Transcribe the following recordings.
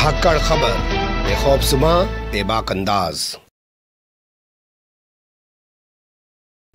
धाकड़ खबर, बेखौफजुमा बेबाक अंदाज।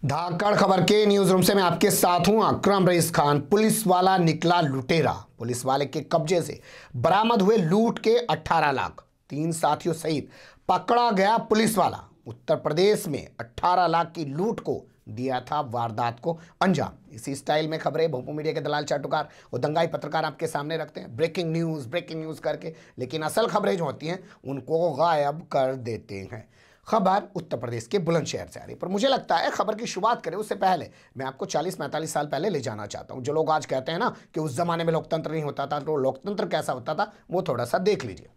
धाकड़ खबर के न्यूज रूम से मैं आपके साथ हूं अकरम रईस खान। पुलिस वाला निकला लुटेरा। पुलिस वाले के कब्जे से बरामद हुए लूट के 18 लाख। 3 साथियों सहित पकड़ा गया पुलिस वाला। उत्तर प्रदेश में 18 लाख की लूट को दिया था वारदात को अंजाम। इसी स्टाइल में खबरें भोपू मीडिया के दलाल चाटुकार और दंगाई पत्रकार आपके सामने रखते हैं, ब्रेकिंग न्यूज करके, लेकिन असल खबरें जो होती हैं उनको गायब कर देते हैं। खबर उत्तर प्रदेश के बुलंदशहर से आ रही है, पर मुझे लगता है खबर की शुरुआत करें उससे पहले मैं आपको 40-45 साल पहले ले जाना चाहता हूं। जो लोग आज कहते हैं ना कि उस जमाने में लोकतंत्र नहीं होता था, तो लोकतंत्र कैसा होता था वो थोड़ा सा देख लीजिए।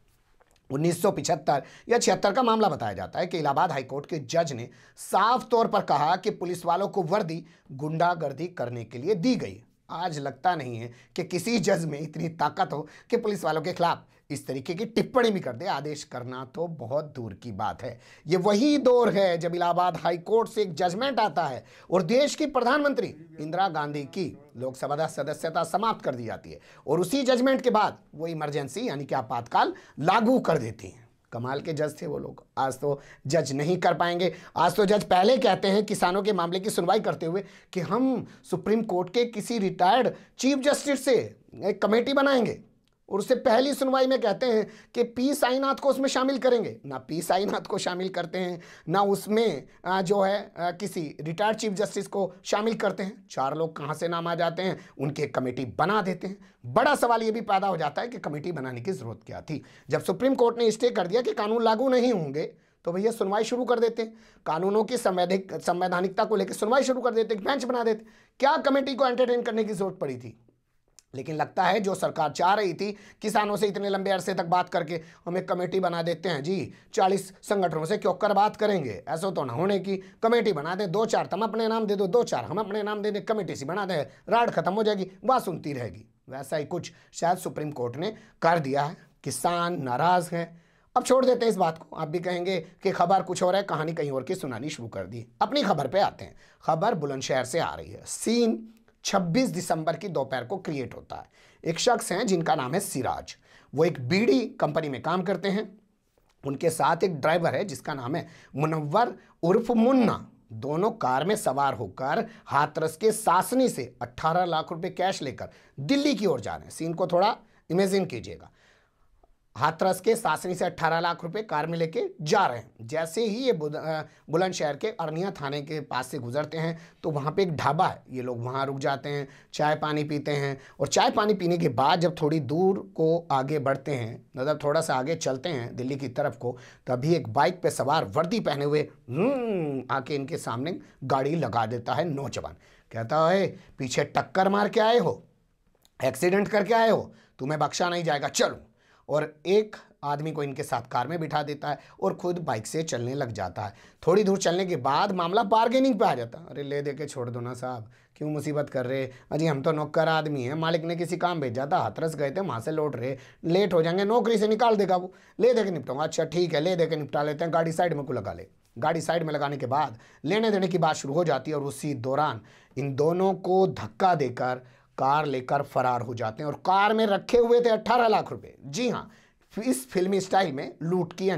1975 या 76 का मामला बताया जाता है कि इलाहाबाद हाईकोर्ट के जज ने साफ तौर पर कहा कि पुलिस वालों को वर्दी गुंडागर्दी करने के लिए दी गई। आज लगता नहीं है कि किसी जज में इतनी ताकत हो कि पुलिस वालों के खिलाफ इस तरीके की टिप्पणी भी कर दे। आदेश करना तो बहुत दूर की बात है। ये वही दौर है जब इलाहाबाद हाईकोर्ट से एक जजमेंट आता है और देश की प्रधानमंत्री इंदिरा गांधी की लोकसभा सदस्यता समाप्त कर दी जाती है, और उसी जजमेंट के बाद वो इमरजेंसी यानी कि आपातकाल लागू कर देती हैं। कमाल के जज थे वो लोग। आज तो जज नहीं कर पाएंगे। आज तो जज पहले कहते हैं किसानों के मामले की सुनवाई करते हुए कि हम सुप्रीम कोर्ट के किसी रिटायर्ड चीफ जस्टिस से एक कमेटी बनाएंगे, और उससे पहली सुनवाई में कहते हैं कि पी साईनाथ को उसमें शामिल करेंगे। ना पी साईनाथ को शामिल करते हैं, ना उसमें जो है किसी रिटायर्ड चीफ जस्टिस को शामिल करते हैं। 4 लोग कहाँ से नाम आ जाते हैं, उनकी एक कमेटी बना देते हैं। बड़ा सवाल ये भी पैदा हो जाता है कि कमेटी बनाने की जरूरत क्या थी। जब सुप्रीम कोर्ट ने स्टे कर दिया कि कानून लागू नहीं होंगे, तो भैया सुनवाई शुरू कर देते हैं। कानूनों की संवैधानिकता को लेकर सुनवाई शुरू कर देते, बेंच बना देते। क्या कमेटी को एंटरटेन करने की जरूरत पड़ी थी? लेकिन लगता है जो सरकार चाह रही थी, किसानों से इतने लंबे अरसे तक बात करके हम एक कमेटी बना देते हैं जी, 40 संगठनों से क्यों कर बात करेंगे, ऐसा तो ना होने की कमेटी बना दे, 2-4 तुम अपने नाम दे दो, 2-4 हम अपने नाम दे दे, कमेटी सी बना दे, राड खत्म हो जाएगी, बात सुनती रहेगी। वैसा ही कुछ शायद सुप्रीम कोर्ट ने कर दिया है। किसान नाराज हैं। अब छोड़ देते हैं इस बात को। आप भी कहेंगे कि खबर कुछ और है, कहानी कहीं और की सुनानी शुरू कर दी। अपनी खबर पे आते हैं। खबर बुलंदशहर से आ रही है। सीन 26 दिसंबर की दोपहर को क्रिएट होता है। एक शख्स हैं जिनका नाम है सिराज। वो एक बीड़ी कंपनी में काम करते हैं। उनके साथ एक ड्राइवर है जिसका नाम है मुनव्वर उर्फ मुन्ना। दोनों कार में सवार होकर हाथरस के सासनी से 18 लाख रुपए कैश लेकर दिल्ली की ओर जा रहे हैं। सीन को थोड़ा इमेजिन कीजिएगा। हाथरस के सासनी से 18 लाख रुपए कार में लेके जा रहे हैं। जैसे ही ये बुलंदशहर के अरनिया थाने के पास से गुजरते हैं तो वहाँ पे एक ढाबा है। ये लोग वहाँ रुक जाते हैं, चाय पानी पीते हैं, और चाय पानी पीने के बाद जब थोड़ी दूर को आगे बढ़ते हैं, मतलब थोड़ा सा आगे चलते हैं दिल्ली की तरफ को, तभी एक बाइक पे सवार वर्दी पहने हुए आके इनके सामने गाड़ी लगा देता है नौजवान। कहता है पीछे टक्कर मार के आए हो, एक्सीडेंट करके आए हो, तुम्हें बख्शा नहीं जाएगा, चलो। और एक आदमी को इनके साथ कार में बिठा देता है और खुद बाइक से चलने लग जाता है। थोड़ी दूर चलने के बाद मामला बार्गेनिंग पे आ जाता है। अरे ले दे के छोड़ दो ना साहब, क्यों मुसीबत कर रहे? अजी हम तो नौकर आदमी हैं, मालिक ने किसी काम भेजा था, हाथरस गए थे, वहाँ से लौट रहे, लेट हो जाएंगे, नौकरी से निकाल देगा वो, ले दे के निपटाऊंगा। अच्छा ठीक है, ले दे के निपटा लेते हैं, गाड़ी साइड में को लगा ले। गाड़ी साइड में लगाने के बाद लेने देने की बात शुरू हो जाती है, और उसी दौरान इन दोनों को धक्का देकर कार लेकर फरार हो जाते हैं। और कार में रखे हुए थे 18 लाख रुपए। जी हाँ, इस फिल्मी स्टाइल में लूट की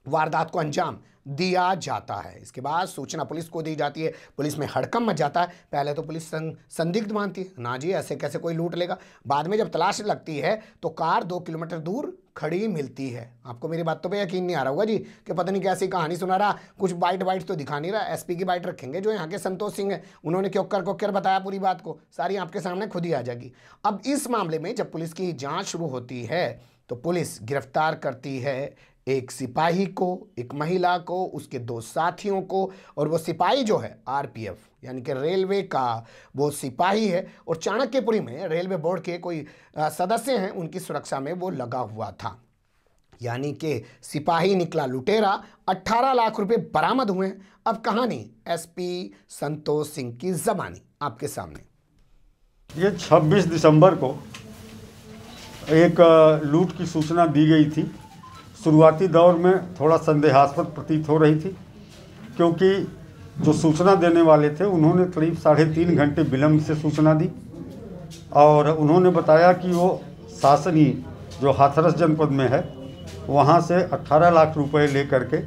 वारदात को अंजाम दिया जाता है। इसके बाद सूचना पुलिस को दी जाती है। पुलिस में हड़कंप मच जाता है। पहले तो पुलिस संदिग्ध मानती है, ना जी ऐसे कैसे कोई लूट लेगा। बाद में जब तलाश लगती है तो कार 2 किलोमीटर दूर खड़ी मिलती है। आपको मेरी बातों पे यकीन नहीं आ रहा होगा जी कि पता नहीं कैसी कहानी सुना रहा, कुछ बाइट तो दिखा नहीं रहा। एसपी की बाइट रखेंगे जो यहाँ के संतोष सिंह है, उन्होंने क्यों बताया पूरी बात को, सारी आपके सामने खुद ही आ जाएगी। अब इस मामले में जब पुलिस की जाँच शुरू होती है तो पुलिस गिरफ्तार करती है एक सिपाही को, एक महिला को, उसके 2 साथियों को, और वो सिपाही जो है आरपीएफ यानी कि रेलवे का वो सिपाही है, और चाणक्यपुरी में रेलवे बोर्ड के कोई सदस्य हैं, उनकी सुरक्षा में वो लगा हुआ था। यानी कि सिपाही निकला लुटेरा। 18 लाख रुपए बरामद हुए हैं। अब कहानी एसपी संतोष सिंह की ज़बानी आपके सामने। ये 26 दिसंबर को एक लूट की सूचना दी गई थी। शुरुआती दौर में थोड़ा संदेहास्पद प्रतीत हो रही थी, क्योंकि जो सूचना देने वाले थे उन्होंने करीब 3.5 घंटे विलम्ब से सूचना दी, और उन्होंने बताया कि वो सासनी जो हाथरस जनपद में है, वहाँ से 18 लाख रुपए ले करके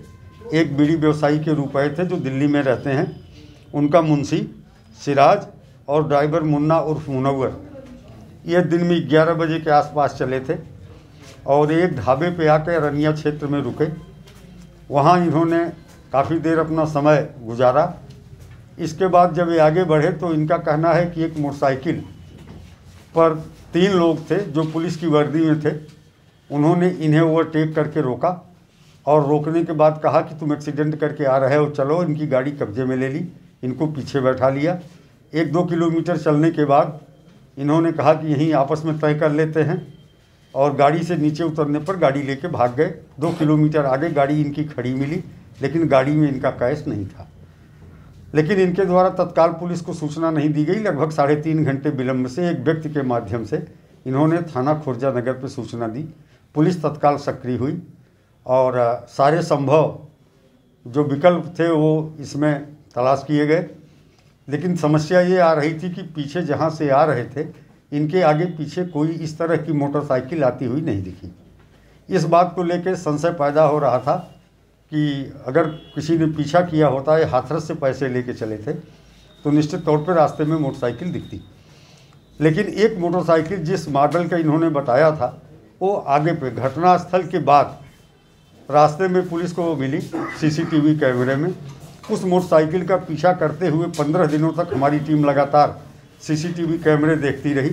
एक बीड़ी व्यवसायी के रुपए थे जो दिल्ली में रहते हैं, उनका मुंशी सिराज और ड्राइवर मुन्ना उर्फ मुनव्वर, ये दिन में 11 बजे के आसपास चले थे और एक ढाबे पे आकर रनिया क्षेत्र में रुके। वहाँ इन्होंने काफ़ी देर अपना समय गुजारा। इसके बाद जब ये आगे बढ़े तो इनका कहना है कि एक मोटरसाइकिल पर 3 लोग थे जो पुलिस की वर्दी में थे। उन्होंने इन्हें ओवरटेक करके रोका और रोकने के बाद कहा कि तुम एक्सीडेंट करके आ रहे हो, चलो। इनकी गाड़ी कब्जे में ले ली, इनको पीछे बैठा लिया। 1-2 किलोमीटर चलने के बाद इन्होंने कहा कि यहीं आपस में तय कर लेते हैं और गाड़ी से नीचे उतरने पर गाड़ी लेके भाग गए। 2 किलोमीटर आगे गाड़ी इनकी खड़ी मिली, लेकिन गाड़ी में इनका कैश नहीं था। लेकिन इनके द्वारा तत्काल पुलिस को सूचना नहीं दी गई। लगभग 3.5 घंटे विलम्ब से एक व्यक्ति के माध्यम से इन्होंने थाना खुर्जा नगर पर सूचना दी। पुलिस तत्काल सक्रिय हुई और सारे संभव जो विकल्प थे वो इसमें तलाश किए गए। लेकिन समस्या ये आ रही थी कि पीछे जहाँ से आ रहे थे, इनके आगे पीछे कोई इस तरह की मोटरसाइकिल आती हुई नहीं दिखी। इस बात को लेकर संशय पैदा हो रहा था कि अगर किसी ने पीछा किया होता है, हाथरस से पैसे लेके चले थे, तो निश्चित तौर पर रास्ते में मोटरसाइकिल दिखती। लेकिन एक मोटरसाइकिल जिस मॉडल का इन्होंने बताया था, वो आगे पे घटनास्थल के बाद रास्ते में पुलिस को मिली सीसीटीवी कैमरे में। उस मोटरसाइकिल का पीछा करते हुए 15 दिनों तक हमारी टीम लगातार सीसीटीवी कैमरे देखती रही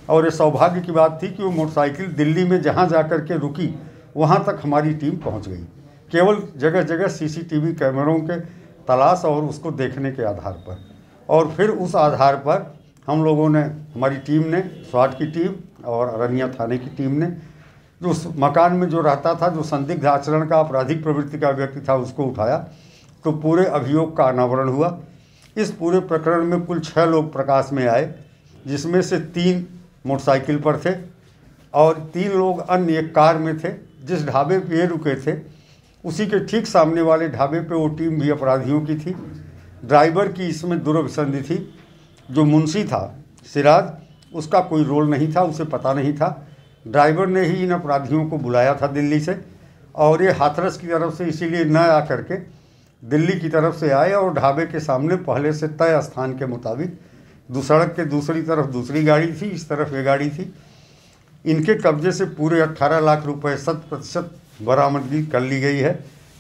और ये सौभाग्य की बात थी कि वो मोटरसाइकिल दिल्ली में जहाँ जा कर के रुकी, वहाँ तक हमारी टीम पहुँच गई, केवल जगह जगह सीसीटीवी कैमरों के तलाश और उसको देखने के आधार पर। और फिर उस आधार पर हम लोगों ने, हमारी टीम ने, स्वाट की टीम और अरनिया थाने की टीम ने, जो उस मकान में जो रहता था, जो संदिग्ध आचरण का, आपराधिक प्रवृत्ति का व्यक्ति था, उसको उठाया तो पूरे अभियोग का अनावरण हुआ। इस पूरे प्रकरण में कुल 6 लोग प्रकाश में आए, जिसमें से 3 मोटरसाइकिल पर थे और 3 लोग अन्य एक कार में थे। जिस ढाबे पे ये रुके थे, उसी के ठीक सामने वाले ढाबे पे वो टीम भी अपराधियों की थी। ड्राइवर की इसमें दुर्भिसंधि थी। जो मुंशी था सिराज, उसका कोई रोल नहीं था, उसे पता नहीं था। ड्राइवर ने ही इन अपराधियों को बुलाया था दिल्ली से, और ये हाथरस की तरफ से इसीलिए न आ करके दिल्ली की तरफ से आए और ढाबे के सामने पहले से तय स्थान के मुताबिक सड़क के दूसरी तरफ दूसरी गाड़ी थी, इस तरफ ये गाड़ी थी। इनके कब्जे से पूरे 18 लाख रुपए 100% बरामदगी कर ली गई है।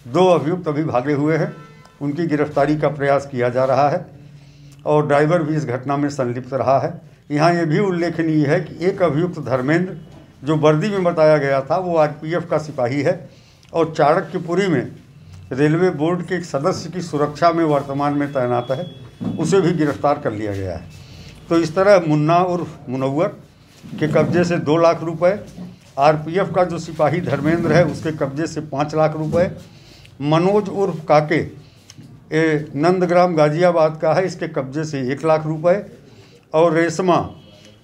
2 अभियुक्त अभी भागे हुए हैं, उनकी गिरफ्तारी का प्रयास किया जा रहा है और ड्राइवर भी इस घटना में संलिप्त रहा है। यहाँ ये भी उल्लेखनीय है कि एक अभियुक्त धर्मेंद्र, जो वर्दी में बताया गया था, वो आरपीएफ का सिपाही है और चाणक्यपुरी में रेलवे बोर्ड के एक सदस्य की सुरक्षा में वर्तमान में तैनात है, उसे भी गिरफ्तार कर लिया गया है। तो इस तरह मुन्ना उर्फ मुनव्वर के कब्जे से 2 लाख रुपए, आरपीएफ का जो सिपाही धर्मेंद्र है उसके कब्जे से 5 लाख रुपए, मनोज उर्फ काके नंदग्राम गाजियाबाद का है, इसके कब्जे से 1 लाख रुपए, और रेशमा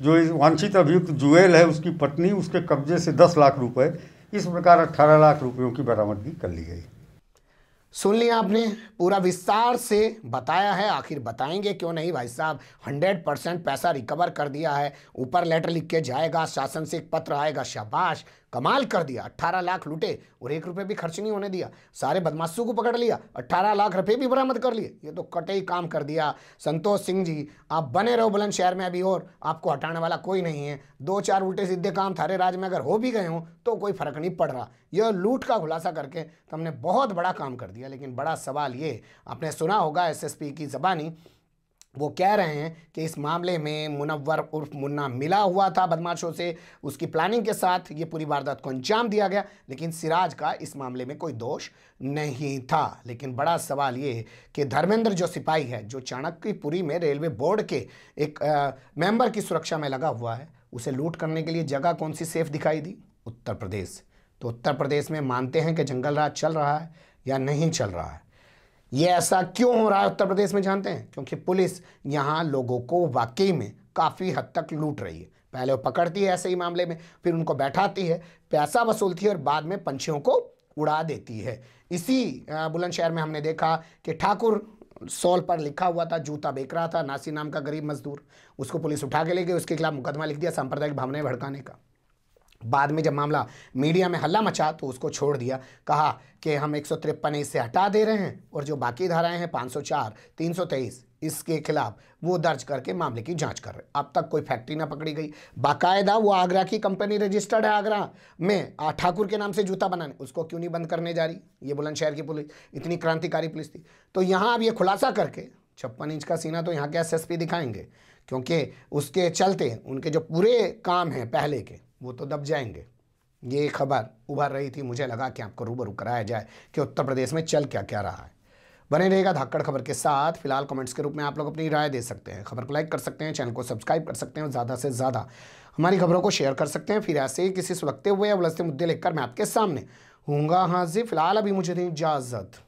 जो वांछित अभियुक्त जुएल है उसकी पत्नी, उसके कब्जे से 10 लाख रुपए। इस प्रकार 18 लाख रुपयों की बरामदगी कर ली गई। सुन लिया आपने, पूरा विस्तार से बताया है। आखिर बताएंगे क्यों नहीं भाई साहब, 100% पैसा रिकवर कर दिया है। ऊपर लेटर लिख के जाएगा, शासन से एक पत्र आएगा, शाबाश कमाल कर दिया। 18 लाख लूटे और 1 रुपये भी खर्च नहीं होने दिया। सारे बदमाशों को पकड़ लिया, 18 लाख रुपये भी बरामद कर लिए। ये तो कटे काम कर दिया। संतोष सिंह जी, आप बने रहो बुलंदशहर में अभी, और आपको हटाने वाला कोई नहीं है। 2-4 उल्टे सीधे काम थारे राज्य में अगर हो भी गए हों तो कोई फर्क नहीं पड़ रहा। यह लूट का खुलासा करके तुमने बहुत बड़ा काम कर दिया। लेकिन बड़ा सवाल ये, आपने सुना होगा एसएसपी की ज़बानी, वो कह रहे हैं कि इस मामले में मुनव्वर उर्फ मुन्ना मिला हुआ था बदमाशों से, उसकी प्लानिंग के साथ ये पूरी वारदात को अंजाम दिया गया, लेकिन सिराज का इस मामले में कोई दोष नहीं था। लेकिन बड़ा सवाल ये है कि धर्मेंद्र जो सिपाही है, जो चाणक्यपुरी में रेलवे बोर्ड के एक मेंबर की सुरक्षा में लगा हुआ है, उसे लूट करने के लिए जगह कौन सी सेफ दिखाई दी? उत्तर प्रदेश। तो उत्तर प्रदेश में मानते हैं कि जंगल राज चल रहा है या नहीं चल रहा है? ये ऐसा क्यों हो रहा है उत्तर प्रदेश में जानते हैं? क्योंकि पुलिस यहाँ लोगों को वाकई में काफ़ी हद तक लूट रही है। पहले वो पकड़ती है ऐसे ही मामले में, फिर उनको बैठाती है, पैसा वसूलती है और बाद में पंछियों को उड़ा देती है। इसी बुलंदशहर में हमने देखा कि ठाकुर सॉल पर लिखा हुआ था, जूता बेच रहा था, नासी नाम का गरीब मजदूर, उसको पुलिस उठा के ले गई, उसके खिलाफ मुकदमा लिख दिया सांप्रदायिक भावनाएं भड़काने का। बाद में जब मामला मीडिया में हल्ला मचा तो उसको छोड़ दिया, कहा कि हम 153 इससे हटा दे रहे हैं और जो बाकी धाराएं हैं 504, 323 इसके खिलाफ वो दर्ज करके मामले की जांच कर रहे। अब तक कोई फैक्ट्री ना पकड़ी गई। बाकायदा वो आगरा की कंपनी रजिस्टर्ड है आगरा में ठाकुर के नाम से जूता बनाने, उसको क्यों नहीं बंद करने जा रही? ये बुलंदशहर की पुलिस इतनी क्रांतिकारी पुलिस थी। तो यहाँ अब ये खुलासा करके 56 इंच का सीना तो यहाँ के एसएसपी दिखाएंगे, क्योंकि उसके चलते उनके जो पूरे काम हैं पहले के वो तो दब जाएंगे। ये खबर उभर रही थी, मुझे लगा कि आपको रूबरू कराया जाए कि उत्तर प्रदेश में चल क्या क्या रहा है। बने रहेगा धाकड़ खबर के साथ। फिलहाल कमेंट्स के रूप में आप लोग अपनी राय दे सकते हैं, खबर को लाइक कर सकते हैं, चैनल को सब्सक्राइब कर सकते हैं और ज़्यादा से ज़्यादा हमारी खबरों को शेयर कर सकते हैं। फिर ऐसे ही किसी सुलगते हुए या उलझते मुद्दे लेकर मैं आपके सामने हूँगा हाजिर। फिलहाल अभी मुझे दें इजाज़त।